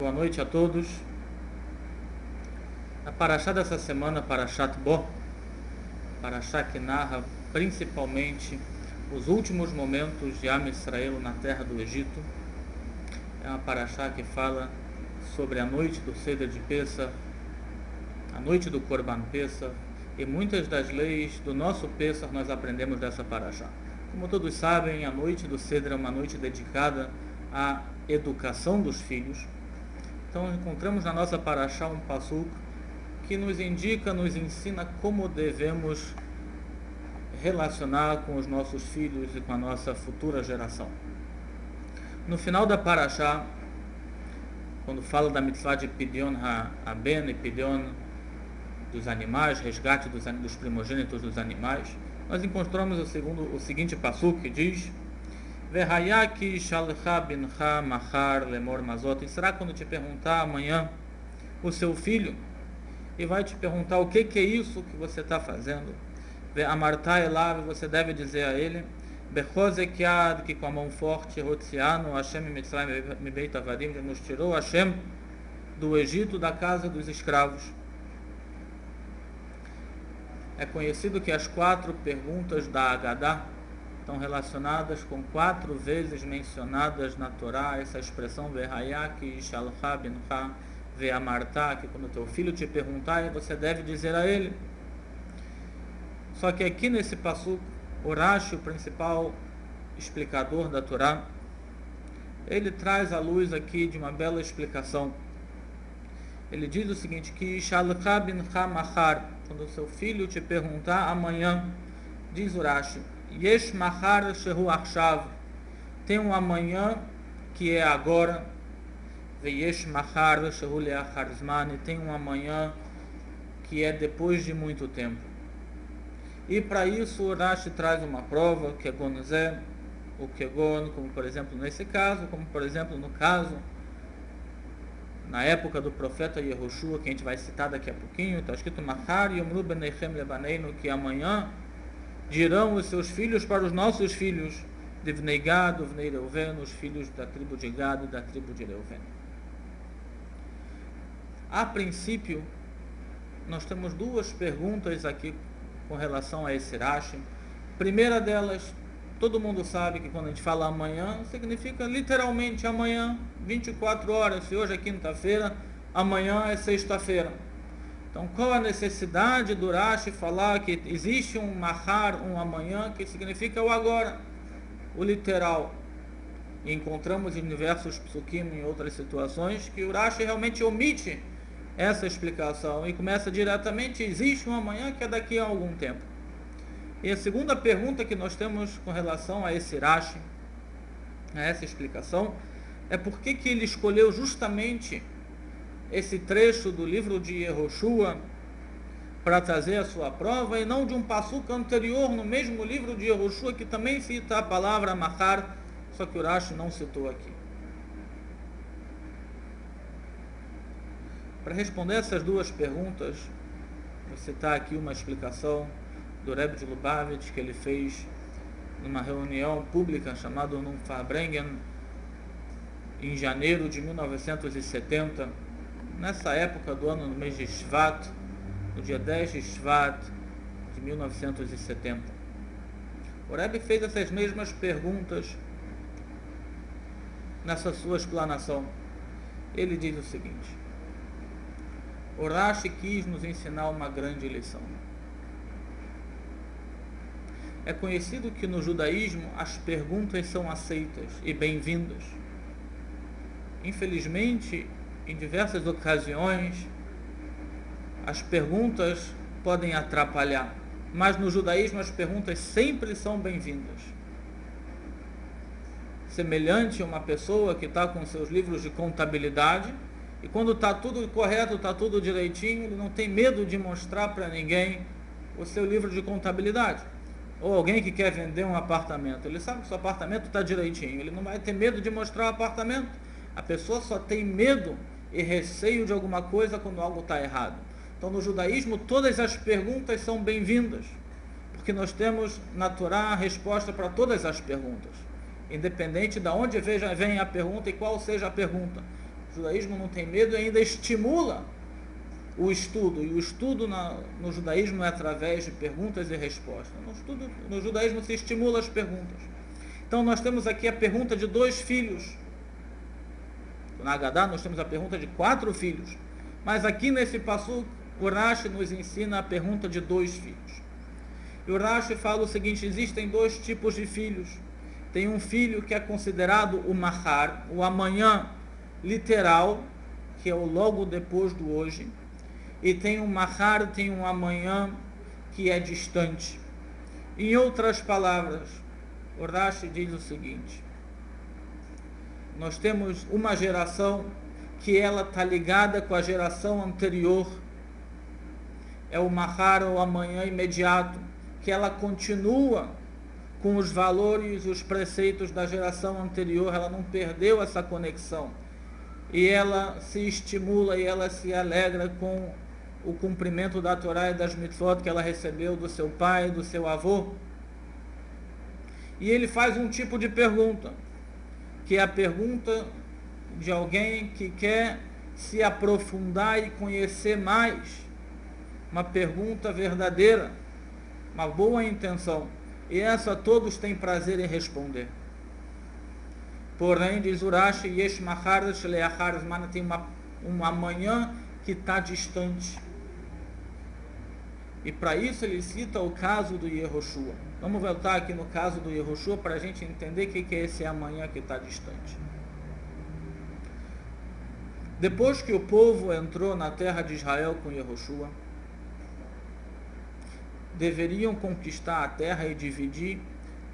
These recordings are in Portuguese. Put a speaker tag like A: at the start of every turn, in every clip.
A: Boa noite a todos. A paraxá dessa semana, Parashat Bo, paraxá que narra principalmente os últimos momentos de Am Israel na terra do Egito. É uma paraxá que fala sobre a noite do Seder de Pessah, a noite do Korban Pessah, e muitas das leis do nosso Pessah nós aprendemos dessa paraxá. Como todos sabem, a noite do Seder é uma noite dedicada à educação dos filhos. Então encontramos na nossa paraxá um passuco que nos indica, nos ensina como devemos relacionar com os nossos filhos e com a nossa futura geração. No final da paraxá, quando fala da mitzvah de Pidyon HaBen e Pidyon dos animais, resgate dos primogênitos dos animais, nós encontramos o seguinte passuco que diz: Verhayaki shalcha bincha machar lemor mazot. E será quando te perguntar amanhã o seu filho e vai te perguntar o que é isso que você está fazendo, Ve'amarta elav, você deve dizer a ele: Bechozek yad, que com a mão forte, Hotzianu Hashem mitzrayim mibeit avadim, nos tirou Hashem do Egito, da casa dos escravos. É conhecido que as 4 perguntas da Agadá estão relacionadas com 4 vezes mencionadas na Torá essa expressão Verhayaki shalcha bincha ve'amarta, que quando teu filho te perguntar, você deve dizer a ele. Só que aqui nesse passuco, o Rashi, o principal explicador da Torá, ele traz à luz aqui de uma bela explicação. Ele diz o seguinte, que shalcha bincha machar, quando seu filho te perguntar amanhã, diz o Rashi, Yesh Mahar Shehu Arshav, tem um amanhã que é agora, Veyesh Mahar Shehu Leachar Zman, tem um amanhã que é depois de muito tempo. E para isso o Rashi traz uma prova, que é Gonzé, o Kegon, como por exemplo nesse caso, como por exemplo no caso, na época do profeta Yehoshua, que a gente vai citar daqui a pouquinho, está escrito Mahar Yomru Benechem Lebaneinu, que amanhã dirão os seus filhos para os nossos filhos, de Vnei Gad, Vnei Reuven, os filhos da tribo de Gad e da tribo de Reuven. A princípio, nós temos 2 perguntas aqui com relação a esse Rashi. Primeira delas, todo mundo sabe que quando a gente fala amanhã, significa literalmente amanhã, 24 horas. Se hoje é quinta-feira, amanhã é sexta-feira. Então, qual a necessidade do Rashi falar que existe um mahar, um amanhã, que significa o agora, o literal? E encontramos em diversos psukim, em outras situações, que o Rashi realmente omite essa explicação e começa diretamente, existe um amanhã que é daqui a algum tempo. E a segunda pergunta que nós temos com relação a esse Rashi, a essa explicação, é por que ele escolheu justamente esse trecho do livro de Yehoshua para trazer a sua prova, e não de um passuco anterior no mesmo livro de Yehoshua que também cita a palavra Mahar, só que o Rashi não citou aqui. Para responder essas 2 perguntas, vou citar aqui uma explicação do Rebbe de Lubavitch, que ele fez numa reunião pública chamada Num Farbrengen, em janeiro de 1970, nessa época do ano, no mês de Shvat, no dia 10 de Shvat de 1970. O Rebbe fez essas mesmas perguntas nessa sua explanação. Ele diz o seguinte: o Rashi quis nos ensinar uma grande lição. É conhecido que no judaísmo as perguntas são aceitas e bem-vindas. Infelizmente, em diversas ocasiões, as perguntas podem atrapalhar, mas no judaísmo as perguntas sempre são bem-vindas. Semelhante a uma pessoa que está com seus livros de contabilidade, e quando está tudo correto, está tudo direitinho, ele não tem medo de mostrar para ninguém o seu livro de contabilidade. Ou alguém que quer vender um apartamento, ele sabe que o seu apartamento está direitinho, ele não vai ter medo de mostrar o apartamento. A pessoa só tem medo e receio de alguma coisa quando algo está errado. Então no judaísmo todas as perguntas são bem-vindas, porque nós temos na Torá a resposta para todas as perguntas, independente de onde vem a pergunta e qual seja a pergunta. O judaísmo não tem medo e ainda estimula o estudo. E o estudo no judaísmo é através de perguntas e respostas. No judaísmo se estimula as perguntas. Então nós temos aqui a pergunta de 2 filhos. Na Agadá nós temos a pergunta de 4 filhos. Mas aqui nesse passuk, o Rashi nos ensina a pergunta de 2 filhos. E o Rashi fala o seguinte: existem 2 tipos de filhos. Tem um filho que é considerado o mahar, o amanhã literal, que é o logo depois do hoje. E tem um mahar, tem um amanhã que é distante. Em outras palavras, o Rashi diz o seguinte: nós temos uma geração que ela está ligada com a geração anterior. É o mahar, o amanhã imediato, que ela continua com os valores e os preceitos da geração anterior. Ela não perdeu essa conexão. E ela se estimula e ela se alegra com o cumprimento da Torá e das mitzvot que ela recebeu do seu pai, do seu avô. E ele faz um tipo de pergunta, que é a pergunta de alguém que quer se aprofundar e conhecer mais. Uma pergunta verdadeira, uma boa intenção. E essa todos têm prazer em responder. Porém, diz Urashi, Yesh Mahar Shleachar Zman, tem uma amanhã que está distante. E para isso ele cita o caso do Yehoshua. Vamos voltar aqui no caso do Yehoshua para a gente entender o que é esse amanhã que está distante. Depois que o povo entrou na terra de Israel com Yehoshua, deveriam conquistar a terra e dividir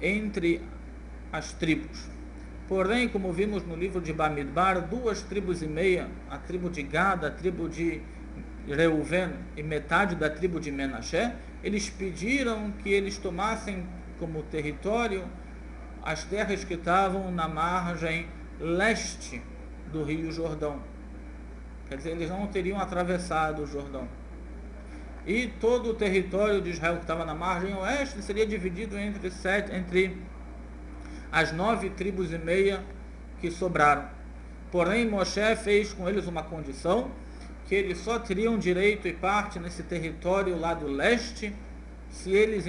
A: entre as tribos. Porém, como vimos no livro de Bamidbar, 2,5 tribos, a tribo de Gad, a tribo de Reuven e metade da tribo de Menaché, eles pediram que eles tomassem como território as terras que estavam na margem leste do rio Jordão. Quer dizer, eles não teriam atravessado o Jordão. E todo o território de Israel que estava na margem oeste seria dividido entre as 9,5 tribos que sobraram. Porém, Moshe fez com eles uma condição, que eles só teriam direito e parte nesse território lá do leste, se eles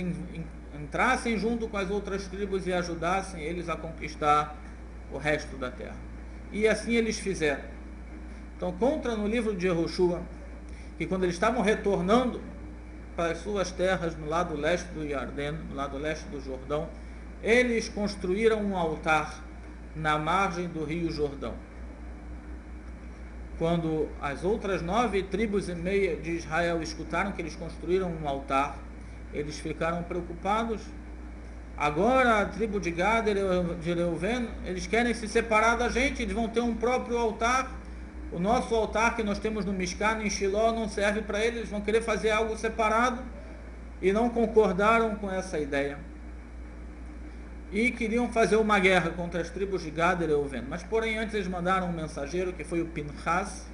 A: entrassem junto com as outras tribos e ajudassem eles a conquistar o resto da terra. E assim eles fizeram. Então, conta no livro de Yehoshua, que quando eles estavam retornando para as suas terras no lado leste do Iardeno, no lado leste do Jordão, eles construíram um altar na margem do rio Jordão. Quando as outras 9,5 tribos de Israel escutaram que eles construíram um altar, eles ficaram preocupados. Agora a tribo de Gad e de Reuven, eles querem se separar da gente, eles vão ter um próprio altar. O nosso altar que nós temos no Mishkan, em Shiló, não serve para eles, vão querer fazer algo separado, e não concordaram com essa ideia. E queriam fazer uma guerra contra as tribos de Gad e Reuven. Mas, porém, antes eles mandaram um mensageiro, que foi o Pinchas,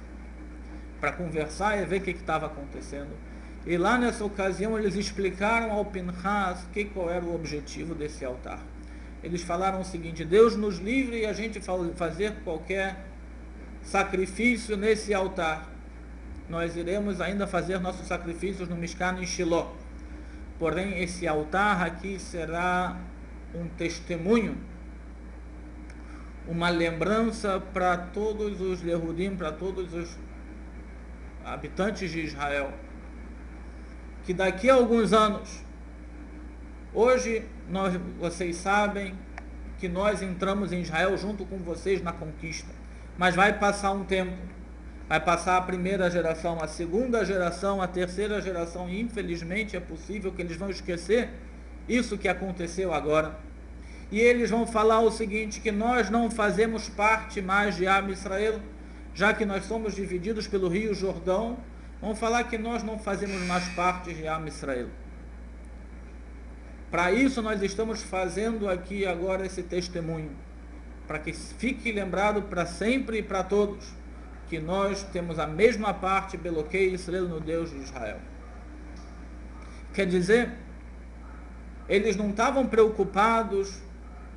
A: para conversar e ver o que estava acontecendo. E lá nessa ocasião eles explicaram ao Pinchas qual era o objetivo desse altar. Eles falaram o seguinte: Deus nos livre e a gente fazer qualquer sacrifício nesse altar. Nós iremos ainda fazer nossos sacrifícios no Mishkan em Shiló. Porém, esse altar aqui será um testemunho, uma lembrança para todos os Yehudim, para todos os habitantes de Israel, que daqui a alguns anos, hoje vocês sabem que nós entramos em Israel junto com vocês na conquista, mas vai passar um tempo, vai passar a primeira geração, a segunda geração, a terceira geração, e infelizmente é possível que eles vão esquecer isso que aconteceu agora. E eles vão falar o seguinte, que nós não fazemos parte mais de Am Israel, já que nós somos divididos pelo rio Jordão, vão falar que nós não fazemos mais parte de Am Israel. Para isso nós estamos fazendo aqui agora esse testemunho, para que fique lembrado para sempre e para todos, que nós temos a mesma parte, Beloquei Israel, no Deus de Israel. Quer dizer, eles não estavam preocupados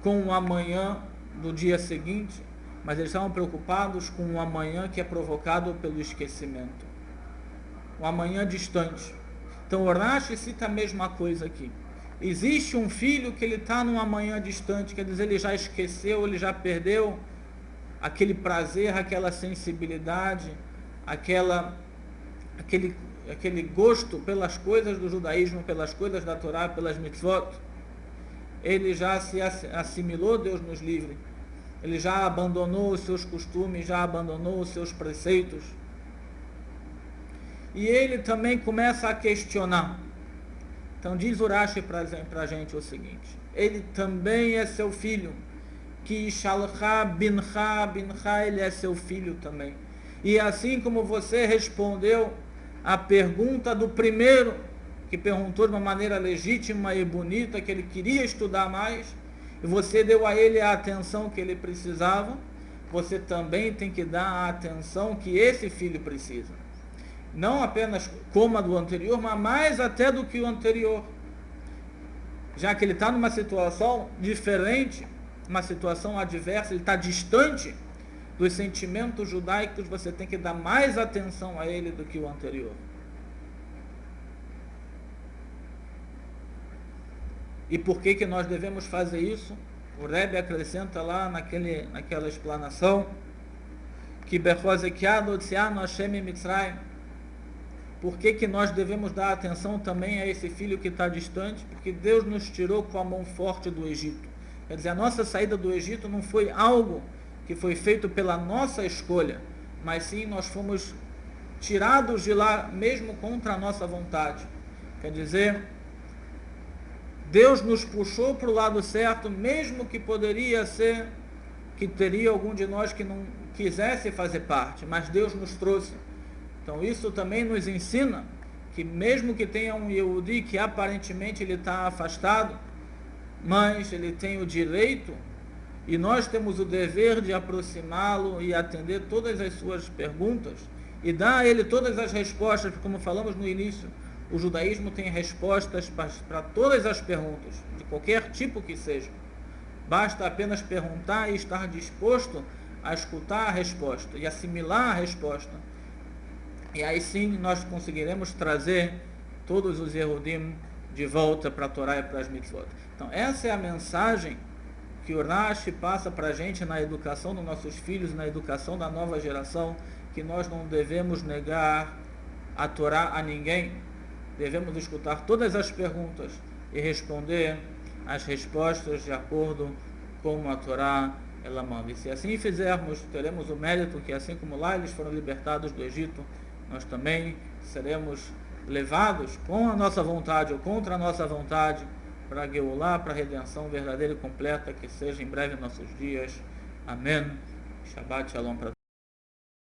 A: com o amanhã do dia seguinte, mas eles estavam preocupados com um amanhã que é provocado pelo esquecimento, um amanhã distante. Então o Rashi cita a mesma coisa aqui. Existe um filho que ele está num amanhã distante, quer dizer, ele já esqueceu, ele já perdeu aquele prazer, aquela sensibilidade, aquele gosto pelas coisas do judaísmo, pelas coisas da Torá, pelas mitzvot. Ele já se assimilou, Deus nos livre. Ele já abandonou os seus costumes, já abandonou os seus preceitos. E ele também começa a questionar. Então diz Urashi para a gente o seguinte: ele também é seu filho. Que Shalcha bincha, ele é seu filho também. E assim como você respondeu a pergunta do primeiro, que perguntou de uma maneira legítima e bonita, que ele queria estudar mais, e você deu a ele a atenção que ele precisava, você também tem que dar a atenção que esse filho precisa. Não apenas como a do anterior, mas mais até do que o anterior. Já que ele está numa situação diferente, uma situação adversa, ele está distante dos sentimentos judaicos, você tem que dar mais atenção a ele do que o anterior. E por que nós devemos fazer isso? O Rebbe acrescenta lá naquela explanação que por que nós devemos dar atenção também a esse filho que está distante? Porque Deus nos tirou com a mão forte do Egito. Quer dizer, a nossa saída do Egito não foi algo que foi feito pela nossa escolha, mas sim nós fomos tirados de lá mesmo contra a nossa vontade. Quer dizer, Deus nos puxou para o lado certo, mesmo que poderia ser que teria algum de nós que não quisesse fazer parte, mas Deus nos trouxe. Então isso também nos ensina que mesmo que tenha um Yehudi que aparentemente ele está afastado, mas ele tem o direito e nós temos o dever de aproximá-lo e atender todas as suas perguntas e dar a ele todas as respostas, como falamos no início. O judaísmo tem respostas para todas as perguntas, de qualquer tipo que seja. Basta apenas perguntar e estar disposto a escutar a resposta e assimilar a resposta. E aí sim nós conseguiremos trazer todos os Yehudim de volta para a Torá e para as mitzvot. Então essa é a mensagem que o Rashi passa para a gente na educação dos nossos filhos, na educação da nova geração, que nós não devemos negar a Torá a ninguém. Devemos escutar todas as perguntas e responder as respostas de acordo com a Torá ela manda. E se assim fizermos, teremos o mérito que assim como lá eles foram libertados do Egito, nós também seremos levados com a nossa vontade ou contra a nossa vontade para a Geulá, para a redenção verdadeira e completa, que seja em breve em nossos dias. Amém. Shabbat Shalom para